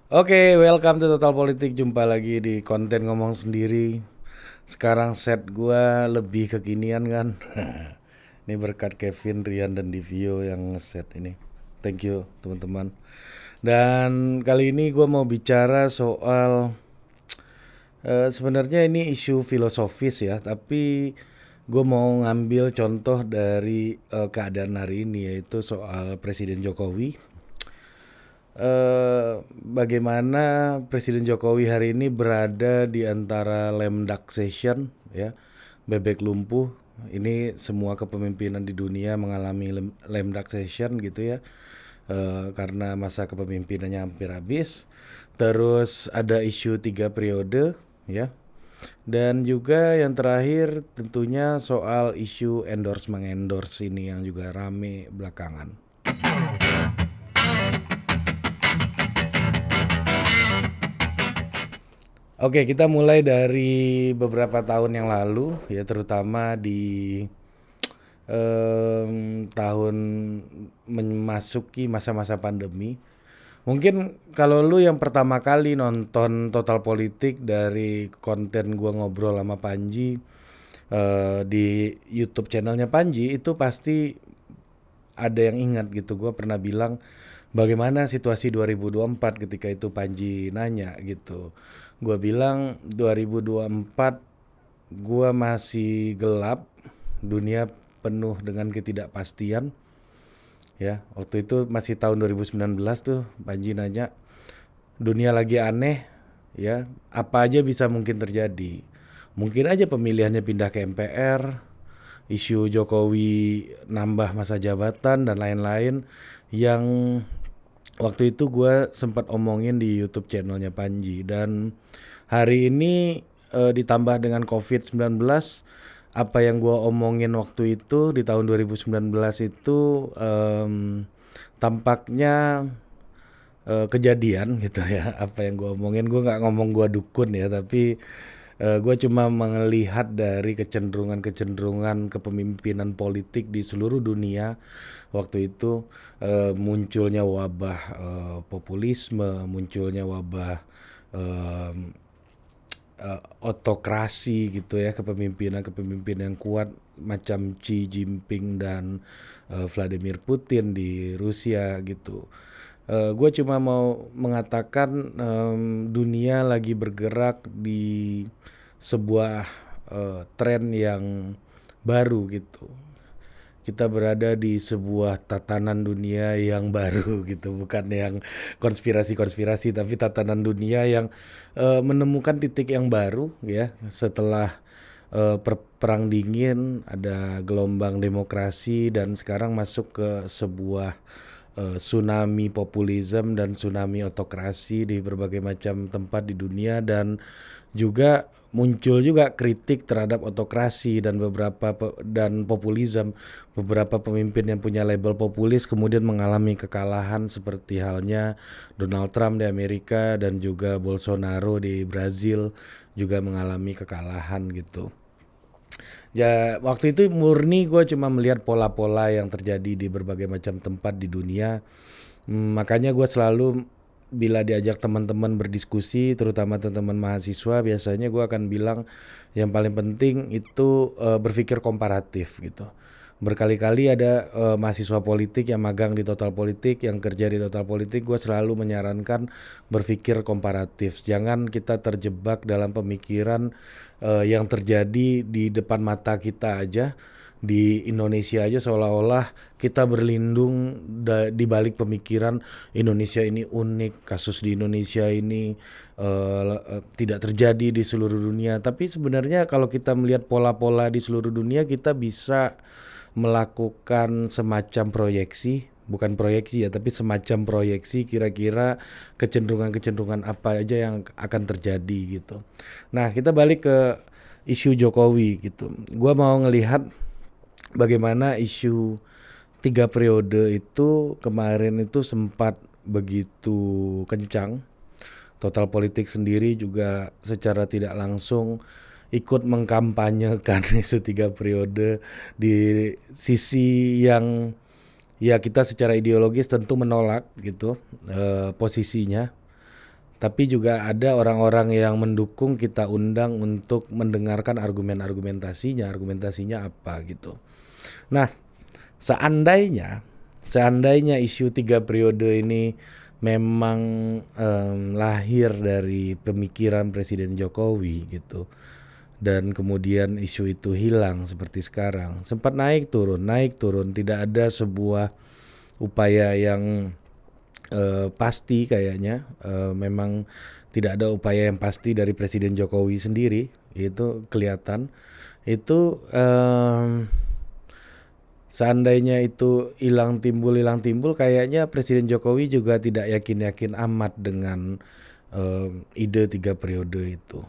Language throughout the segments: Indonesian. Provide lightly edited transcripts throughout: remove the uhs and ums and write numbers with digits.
Oke, welcome to Total Politik. Jumpa lagi di konten ngomong sendiri. Sekarang set gua lebih kekinian kan. Ini berkat Kevin, Rian, dan Divio yang ngeset ini. Thank you teman-teman. Dan kali ini gua mau bicara soal sebenarnya ini isu filosofis ya, tapi gue mau ngambil contoh dari keadaan hari ini, yaitu soal Presiden Jokowi. Bagaimana Presiden Jokowi hari ini berada di antara Lemdaksation ya, bebek lumpuh. Ini semua kepemimpinan di dunia mengalami Lemdaksation gitu ya, karena masa kepemimpinannya hampir habis. Terus ada isu 3 periode ya, dan juga yang terakhir tentunya soal isu endorse mengendorse ini yang juga rame belakangan. Oke, kita mulai dari beberapa tahun yang lalu ya, terutama di tahun memasuki masa-masa pandemi. Mungkin kalau lu yang pertama kali nonton Total Politik dari konten gua ngobrol sama Panji di YouTube channelnya Panji, itu pasti ada yang ingat gitu. Gua pernah bilang bagaimana situasi 2024 ketika itu Panji nanya gitu. Gua bilang 2024 gua masih gelap, dunia penuh dengan ketidakpastian. Ya, waktu itu masih tahun 2019 tuh Panji nanya, dunia lagi aneh ya, apa aja bisa mungkin terjadi. Mungkin aja pemilihannya pindah ke MPR, isu Jokowi nambah masa jabatan dan lain-lain yang waktu itu gue sempat omongin di YouTube channelnya Panji. Dan hari ini ditambah dengan COVID-19, apa yang gue omongin waktu itu di tahun 2019 itu tampaknya kejadian gitu ya. Apa yang gue omongin, gue nggak ngomong gue dukun ya, tapi gue cuma melihat dari kecenderungan kepemimpinan politik di seluruh dunia waktu itu. Munculnya wabah populisme, munculnya wabah otokrasi gitu ya, kepemimpinan yang kuat macam Xi Jinping dan Vladimir Putin di Rusia gitu. Gue cuma mau mengatakan dunia lagi bergerak di sebuah tren yang baru gitu. Kita berada di sebuah tatanan dunia yang baru gitu, bukan yang konspirasi-konspirasi, tapi tatanan dunia yang menemukan titik yang baru ya, setelah perang dingin, ada gelombang demokrasi, dan sekarang masuk ke sebuah tsunami populisme dan tsunami otokrasi di berbagai macam tempat di dunia. Dan juga muncul juga kritik terhadap otokrasi dan populisme. Beberapa pemimpin yang punya label populis kemudian mengalami kekalahan, seperti halnya Donald Trump di Amerika dan juga Bolsonaro di Brazil juga mengalami kekalahan gitu. Ya, waktu itu murni gue cuma melihat pola-pola yang terjadi di berbagai macam tempat di dunia. Makanya gue selalu bila diajak teman-teman berdiskusi, terutama teman-teman mahasiswa, biasanya gue akan bilang yang paling penting itu berpikir komparatif gitu. Berkali-kali ada mahasiswa politik yang magang di Total Politik, yang kerja di Total Politik, gue selalu menyarankan berpikir komparatif. Jangan kita terjebak dalam pemikiran yang terjadi di depan mata kita aja. Di Indonesia aja seolah-olah kita berlindung di balik pemikiran Indonesia ini unik, kasus di Indonesia ini tidak terjadi di seluruh dunia. Tapi sebenarnya kalau kita melihat pola-pola di seluruh dunia, kita bisa melakukan semacam proyeksi, bukan proyeksi ya, tapi semacam proyeksi kira-kira kecenderungan-kecenderungan apa aja yang akan terjadi gitu. Nah, kita balik ke isu Jokowi gitu. Gua mau ngelihat bagaimana isu 3 periode itu kemarin itu sempat begitu kencang. Total Politik sendiri juga secara tidak langsung ikut mengkampanyekan isu 3 periode di sisi yang ya kita secara ideologis tentu menolak gitu posisinya. tapi juga ada orang-orang yang mendukung kita undang untuk mendengarkan argumentasinya apa gitu. Nah, seandainya isu 3 periode ini memang lahir dari pemikiran Presiden Jokowi gitu, dan kemudian isu itu hilang seperti sekarang, sempat naik turun, tidak ada sebuah upaya yang pasti kayaknya. Memang tidak ada upaya yang pasti dari Presiden Jokowi sendiri, itu kelihatan. Itu seandainya itu hilang timbul, kayaknya Presiden Jokowi juga tidak yakin-yakin amat dengan ide 3 periode itu.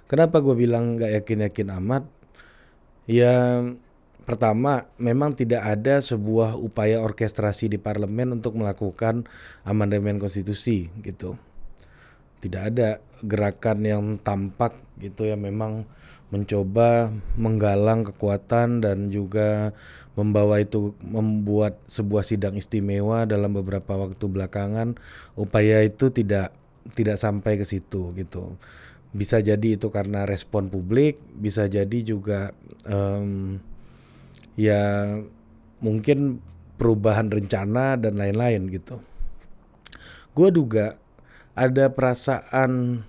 Kenapa gue bilang gak yakin-yakin amat? Ya, pertama, memang tidak ada sebuah upaya orkestrasi di parlemen untuk melakukan amandemen konstitusi gitu. Tidak ada gerakan yang tampak gitu yang memang mencoba menggalang kekuatan dan juga membuat sebuah sidang istimewa dalam beberapa waktu belakangan. Upaya itu tidak sampai ke situ gitu. Bisa jadi itu karena respon publik, bisa jadi juga ya mungkin perubahan rencana dan lain-lain gitu. Gue duga ada perasaan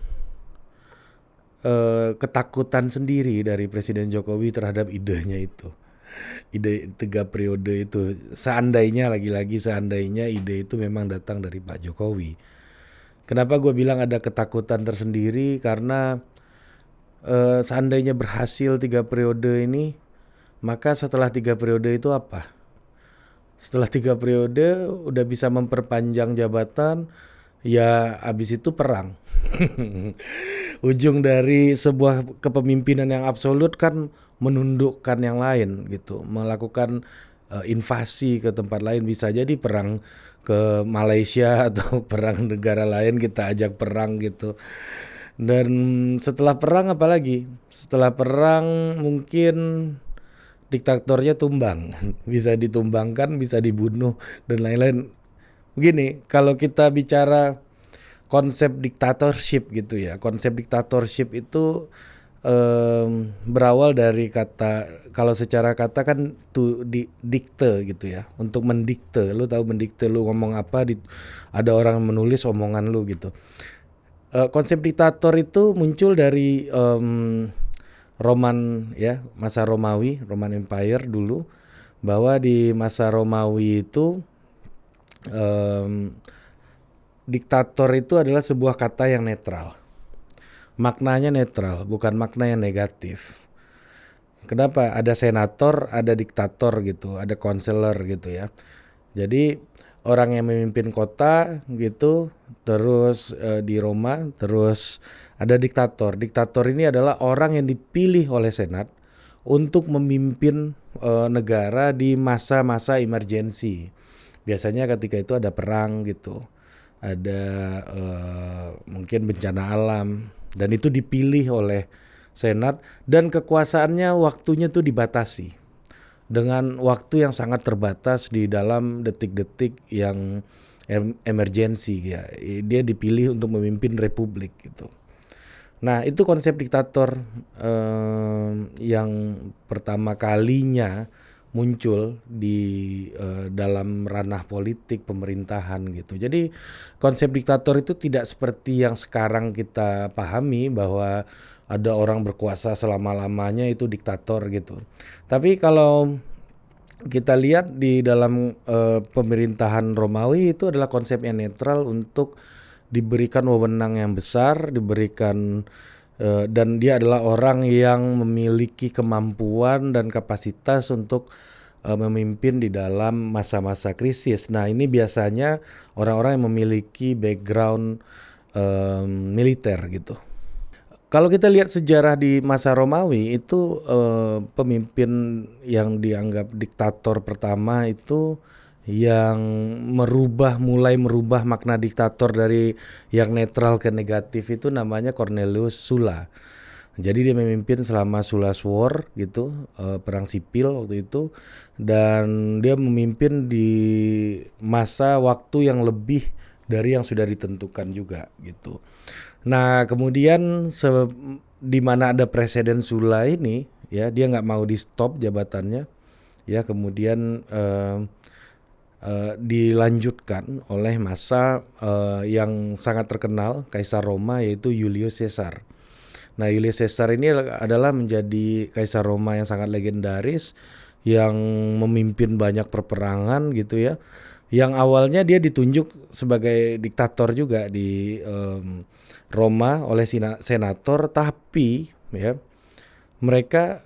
ketakutan sendiri dari Presiden Jokowi terhadap idenya itu. Ide 3 periode itu, seandainya ide itu memang datang dari Pak Jokowi. Kenapa gue bilang ada ketakutan tersendiri? Karena seandainya berhasil 3 periode ini, maka setelah 3 periode itu apa? Setelah 3 periode udah bisa memperpanjang jabatan, ya abis itu perang. Ujung dari sebuah kepemimpinan yang absolut kan menundukkan yang lain gitu, melakukan invasi ke tempat lain, bisa jadi perang ke Malaysia atau perang negara lain kita ajak perang gitu. Dan setelah perang apalagi? Setelah perang mungkin diktatornya tumbang, bisa ditumbangkan, bisa dibunuh dan lain-lain. Begini, kalau kita bicara konsep dictatorship gitu ya, konsep dictatorship itu berawal dari kata, kalau secara kata kan dikte gitu ya, untuk mendikte. Lu tahu mendikte, lu ngomong apa ada orang menulis omongan lu gitu. Konsep diktator itu muncul dari Roman ya, masa Romawi, Roman Empire dulu, bahwa di masa Romawi itu diktator itu adalah sebuah kata yang netral. Maknanya netral, bukan makna yang negatif. Kenapa? Ada senator, ada diktator gitu, ada konselor gitu ya. Jadi orang yang memimpin kota gitu, terus di Roma, terus ada diktator. Diktator ini adalah orang yang dipilih oleh senat untuk memimpin negara di masa-masa emergensi. Biasanya ketika itu ada perang gitu, ada mungkin bencana alam, dan itu dipilih oleh senat, dan kekuasaannya waktunya tuh dibatasi dengan waktu yang sangat terbatas di dalam detik-detik yang emergensi ya. Dia dipilih untuk memimpin republik gitu. Nah, itu konsep diktator yang pertama kalinya muncul di dalam ranah politik pemerintahan gitu. Jadi konsep diktator itu tidak seperti yang sekarang kita pahami bahwa ada orang berkuasa selama-lamanya itu diktator gitu. Tapi kalau kita lihat di dalam pemerintahan Romawi itu adalah konsep yang netral untuk diberikan wewenang yang besar, dan dia adalah orang yang memiliki kemampuan dan kapasitas untuk memimpin di dalam masa-masa krisis. Nah, ini biasanya orang-orang yang memiliki background militer gitu. Kalau kita lihat sejarah di masa Romawi itu, pemimpin yang dianggap diktator pertama itu yang mulai merubah makna diktator dari yang netral ke negatif itu namanya Cornelius Sulla. Jadi dia memimpin selama Sulla's War gitu, perang sipil waktu itu, dan dia memimpin di masa waktu yang lebih dari yang sudah ditentukan juga gitu. Nah kemudian di mana ada presiden Sula ini ya, dia nggak mau di stop jabatannya ya, kemudian dilanjutkan oleh masa yang sangat terkenal Kaisar Roma, yaitu Julius Caesar. Nah Julius Caesar ini adalah menjadi Kaisar Roma yang sangat legendaris, yang memimpin banyak perperangan gitu ya, yang awalnya dia ditunjuk sebagai diktator juga di Roma oleh senator, tapi ya mereka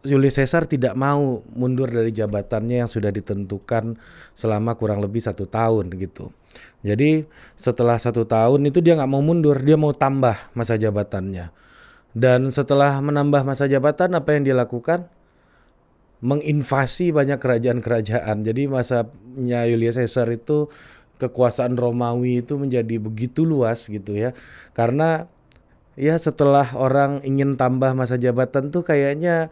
Julius Caesar tidak mau mundur dari jabatannya yang sudah ditentukan selama kurang lebih 1 tahun gitu. Jadi setelah 1 tahun itu dia nggak mau mundur, dia mau tambah masa jabatannya. Dan setelah menambah masa jabatan, apa yang dia lakukan? Menginvasi banyak kerajaan-kerajaan. Jadi masanya Julius Caesar itu, kekuasaan Romawi itu menjadi begitu luas gitu ya. Karena ya setelah orang ingin tambah masa jabatan tuh kayaknya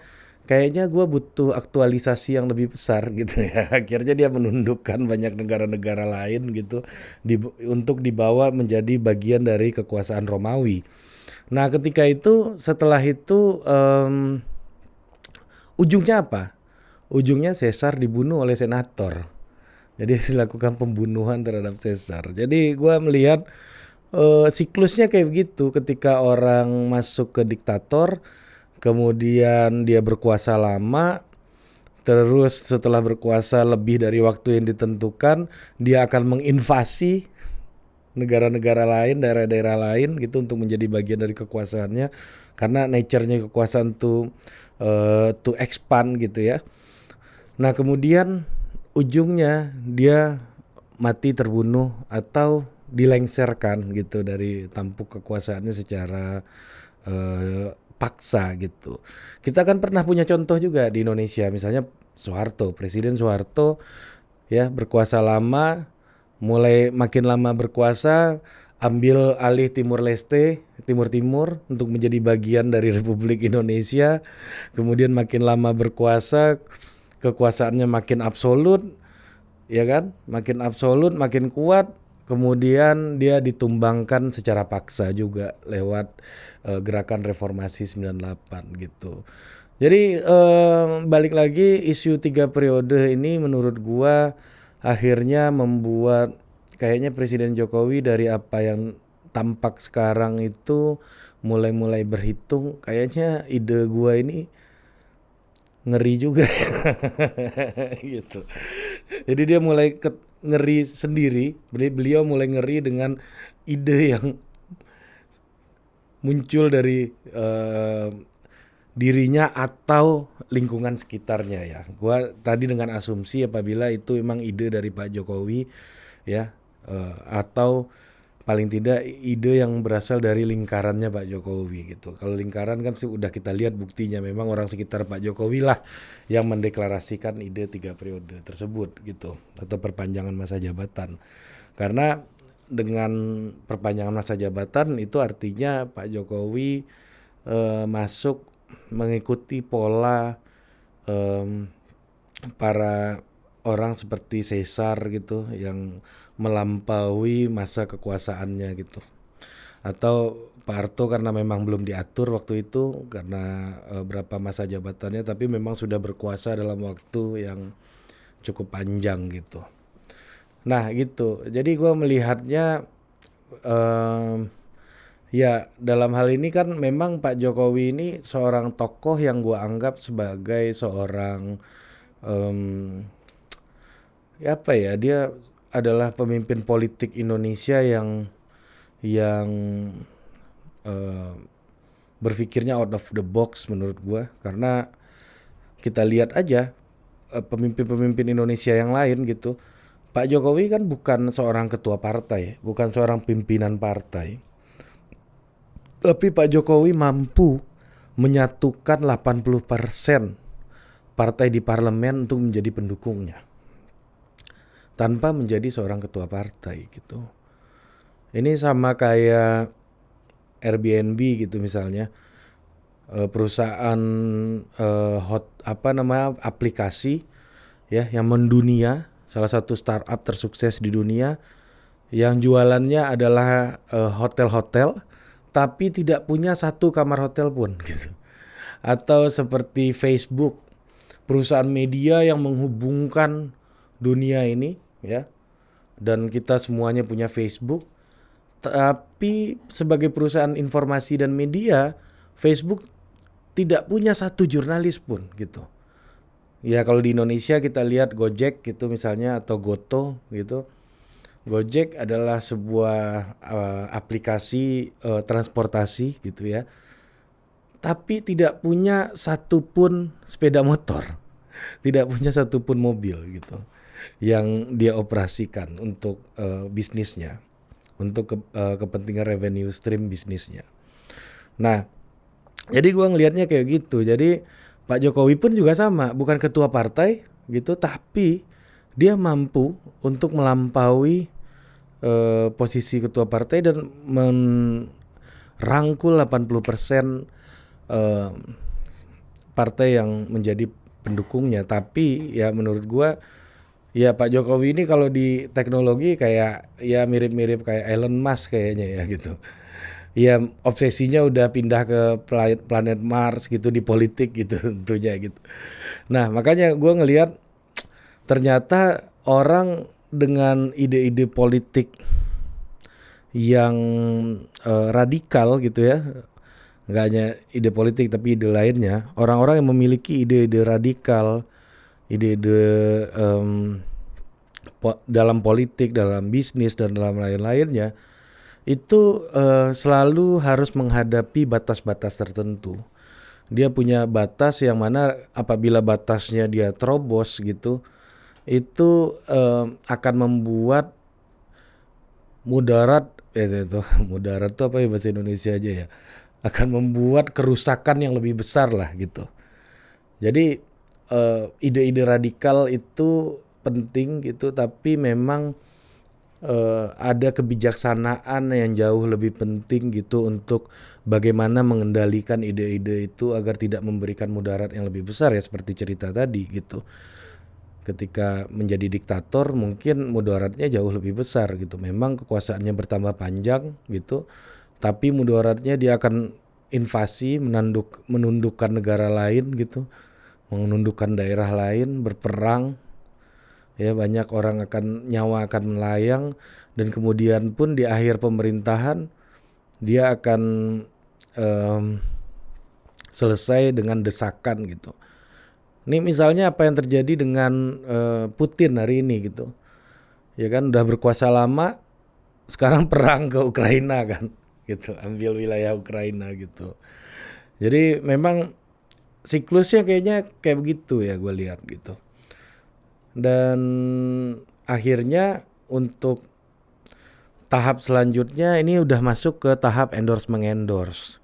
gue butuh aktualisasi yang lebih besar gitu ya. Akhirnya dia menundukkan banyak negara-negara lain gitu untuk dibawa menjadi bagian dari kekuasaan Romawi. Nah ketika itu, setelah itu ujungnya apa? Ujungnya Caesar dibunuh oleh senator. Jadi dilakukan pembunuhan terhadap Caesar. Jadi gue melihat siklusnya kayak begitu. Ketika orang masuk ke diktator, kemudian dia berkuasa lama, terus setelah berkuasa lebih dari waktu yang ditentukan, dia akan menginvasi negara-negara lain, daerah-daerah lain gitu untuk menjadi bagian dari kekuasaannya. Karena nature-nya kekuasaan to expand gitu ya. Nah kemudian ujungnya dia mati terbunuh atau dilengserkan gitu dari tampuk kekuasaannya secara paksa gitu. Kita kan pernah punya contoh juga di Indonesia, misalnya Soeharto, Presiden Soeharto ya berkuasa lama, mulai makin lama berkuasa, ambil alih Timur Leste, Timur Timur untuk menjadi bagian dari Republik Indonesia. Kemudian makin lama berkuasa, kekuasaannya makin absolut, ya kan? Makin absolut, makin kuat. Kemudian dia ditumbangkan secara paksa juga lewat gerakan reformasi 98 gitu. Jadi balik lagi, isu 3 periode ini menurut gua akhirnya membuat kayaknya Presiden Jokowi dari apa yang tampak sekarang itu mulai berhitung. Kayaknya ide gua ini ngeri juga gitu. Jadi dia mulai ngeri sendiri. Beliau mulai ngeri dengan ide yang muncul dari dirinya atau lingkungan sekitarnya ya. Gua tadi dengan asumsi apabila itu memang ide dari Pak Jokowi ya, atau paling tidak ide yang berasal dari lingkarannya Pak Jokowi gitu. Kalau lingkaran kan sudah kita lihat buktinya, memang orang sekitar Pak Jokowi lah yang mendeklarasikan ide 3 periode tersebut gitu, atau perpanjangan masa jabatan. Karena dengan perpanjangan masa jabatan itu artinya Pak Jokowi masuk mengikuti pola para orang seperti Caesar gitu yang melampaui masa kekuasaannya gitu. Atau Pak Harto karena memang belum diatur waktu itu karena berapa masa jabatannya, tapi memang sudah berkuasa dalam waktu yang cukup panjang gitu. Nah gitu, jadi gue melihatnya ya dalam hal ini kan memang Pak Jokowi ini seorang tokoh yang gue anggap sebagai seorang ya apa ya, dia adalah pemimpin politik Indonesia yang berpikirnya out of the box menurut gue. Karena kita lihat aja pemimpin-pemimpin Indonesia yang lain gitu. Pak Jokowi kan bukan seorang ketua partai, bukan seorang pimpinan partai. Tapi Pak Jokowi mampu menyatukan 80% partai di parlemen untuk menjadi pendukungnya, tanpa menjadi seorang ketua partai gitu. Ini sama kayak Airbnb gitu misalnya, perusahaan aplikasi ya yang mendunia salah satu startup tersukses di dunia yang jualannya adalah hotel-hotel, tapi tidak punya satu kamar hotel pun gitu. Atau seperti Facebook, perusahaan media yang menghubungkan dunia ini ya, dan kita semuanya punya Facebook, tapi sebagai perusahaan informasi dan media, Facebook tidak punya satu jurnalis pun gitu. Ya kalau di Indonesia kita lihat Gojek gitu misalnya, atau Goto gitu. Gojek adalah sebuah aplikasi transportasi gitu ya, tapi tidak punya satupun sepeda motor, tidak punya satupun mobil gitu yang dia operasikan untuk bisnisnya, untuk kepentingan revenue stream bisnisnya. Nah, jadi gua ngelihatnya kayak gitu. Jadi Pak Jokowi pun juga sama, bukan ketua partai gitu, tapi dia mampu untuk melampaui posisi ketua partai dan merangkul 80% partai yang menjadi pendukungnya. Tapi ya menurut gua ya Pak Jokowi ini kalau di teknologi kayak ya mirip-mirip kayak Elon Musk kayaknya ya gitu. Ya obsesinya udah pindah ke planet Mars gitu di politik gitu tentunya gitu. Nah makanya gue ngelihat ternyata orang dengan ide-ide politik yang radikal gitu ya, nggak hanya ide politik tapi ide lainnya, orang-orang yang memiliki ide-ide radikal, ide-ide dalam politik, dalam bisnis dan dalam lain-lainnya, itu selalu harus menghadapi batas-batas tertentu. Dia punya batas yang mana apabila batasnya dia terobos gitu, itu akan membuat mudarat itu mudarat itu apa ya bahasa Indonesia aja ya, akan membuat kerusakan yang lebih besar lah gitu. Jadi ide-ide radikal itu penting gitu, tapi memang ada kebijaksanaan yang jauh lebih penting gitu untuk bagaimana mengendalikan ide-ide itu agar tidak memberikan mudarat yang lebih besar ya, seperti cerita tadi gitu. Ketika menjadi diktator mungkin mudaratnya jauh lebih besar gitu. Memang kekuasaannya bertambah panjang gitu, tapi mudaratnya dia akan invasi, menundukkan negara lain gitu, menundukkan daerah lain, berperang. Ya banyak orang nyawa akan melayang, dan kemudian pun di akhir pemerintahan dia akan selesai dengan desakan gitu. Ini misalnya apa yang terjadi dengan Putin hari ini gitu. Ya kan udah berkuasa lama, sekarang perang ke Ukraina kan gitu, ambil wilayah Ukraina gitu. Jadi memang siklusnya kayaknya kayak begitu ya gue lihat gitu. Dan akhirnya untuk tahap selanjutnya ini udah masuk ke tahap endorse-mengendorse.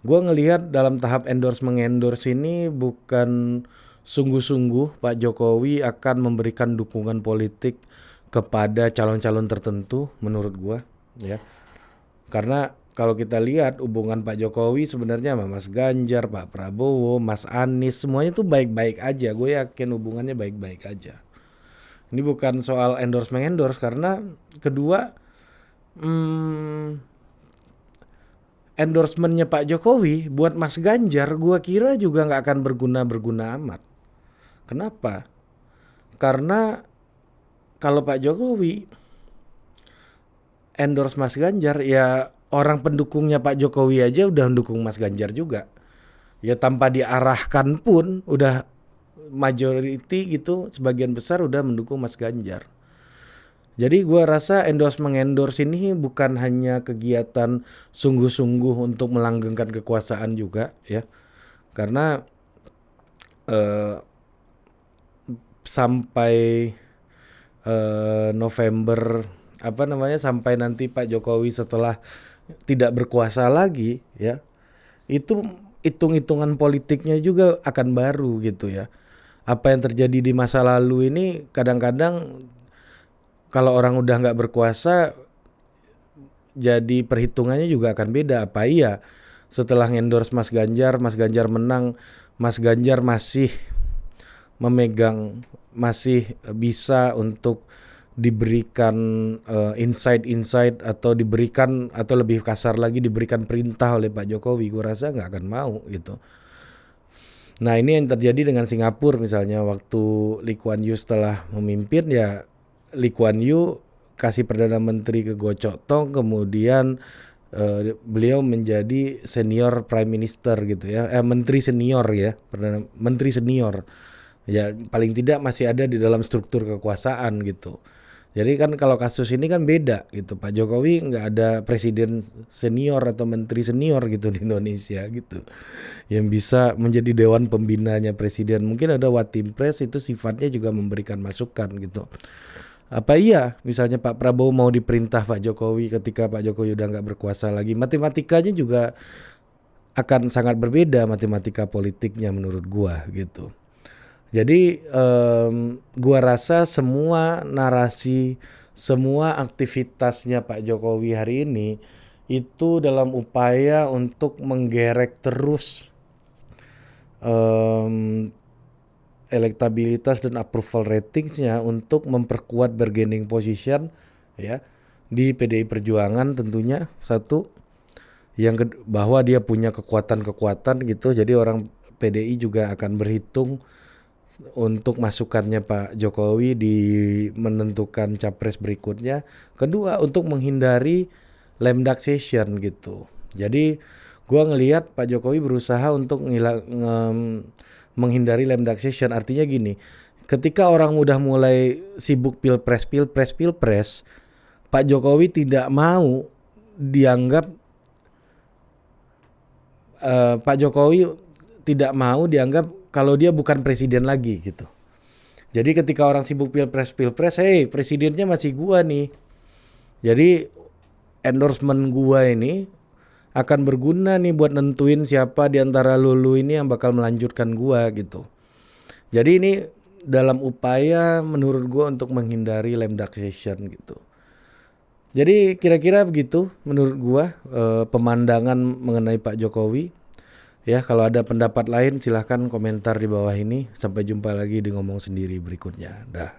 Gue ngelihat dalam tahap endorse-mengendorse ini bukan sungguh-sungguh Pak Jokowi akan memberikan dukungan politik kepada calon-calon tertentu menurut gue ya. Karena kalau kita lihat hubungan Pak Jokowi sebenarnya sama Mas Ganjar, Pak Prabowo, Mas Anies, semuanya tuh baik-baik aja. Gue yakin hubungannya baik-baik aja. Ini bukan soal endorse-mengendorse, karena kedua endorsementnya Pak Jokowi buat Mas Ganjar gue kira juga gak akan berguna amat. Kenapa? Karena kalau Pak Jokowi endorse Mas Ganjar, ya orang pendukungnya Pak Jokowi aja udah mendukung Mas Ganjar juga. Ya tanpa diarahkan pun udah majority gitu, sebagian besar udah mendukung Mas Ganjar. Jadi gue rasa endorse-mengendorse ini bukan hanya kegiatan sungguh-sungguh untuk melanggengkan kekuasaan juga ya. Karena sampai November sampai nanti Pak Jokowi setelah tidak berkuasa lagi ya, itu hitung-hitungan politiknya juga akan baru gitu ya. Apa yang terjadi di masa lalu ini kadang-kadang kalau orang udah nggak berkuasa, jadi perhitungannya juga akan beda. Apa iya setelah endorse Mas Ganjar menang, Mas Ganjar masih memegang, masih bisa untuk diberikan insight-insight atau diberikan, atau lebih kasar lagi diberikan perintah oleh Pak Jokowi, gue rasa nggak akan mau gitu. Nah ini yang terjadi dengan Singapura misalnya, waktu Lee Kuan Yew setelah memimpin, ya Lee Kuan Yew kasih Perdana Menteri ke Goh Chok Tong, kemudian beliau menjadi senior prime minister gitu ya, menteri senior ya, menteri senior. Ya paling tidak masih ada di dalam struktur kekuasaan gitu. Jadi kan kalau kasus ini kan beda gitu. Pak Jokowi nggak ada presiden senior atau menteri senior gitu di Indonesia gitu, yang bisa menjadi dewan pembinanya presiden. Mungkin ada Watimpres, itu sifatnya juga memberikan masukan gitu. Apa iya misalnya Pak Prabowo mau diperintah Pak Jokowi ketika Pak Jokowi udah nggak berkuasa lagi? Matematikanya juga akan sangat berbeda, matematika politiknya menurut gua gitu. Jadi gua rasa semua narasi, semua aktivitasnya Pak Jokowi hari ini itu dalam upaya untuk menggerek terus elektabilitas dan approval ratingsnya, untuk memperkuat bargaining position ya di PDI Perjuangan tentunya, satu. Yang bahwa dia punya kekuatan-kekuatan gitu, jadi orang PDI juga akan berhitung untuk masukannya Pak Jokowi di menentukan capres berikutnya. Kedua, untuk menghindari lemdaxation gitu. Jadi gua ngelihat Pak Jokowi berusaha untuk menghindari lemdaxation. Artinya gini, ketika orang udah mulai sibuk pilpres, Pak Jokowi tidak mau dianggap kalau dia bukan presiden lagi gitu. Jadi ketika orang sibuk pilpres, hey presidennya masih gua nih. Jadi endorsement gua ini akan berguna nih buat nentuin siapa di antara lu ini yang bakal melanjutkan gua gitu. Jadi ini dalam upaya menurut gua untuk menghindari lemdaxation gitu. Jadi kira-kira begitu menurut gua pemandangan mengenai Pak Jokowi. Ya, kalau ada pendapat lain silahkan komentar di bawah ini. Sampai jumpa lagi di Ngomong Sendiri berikutnya. Dah.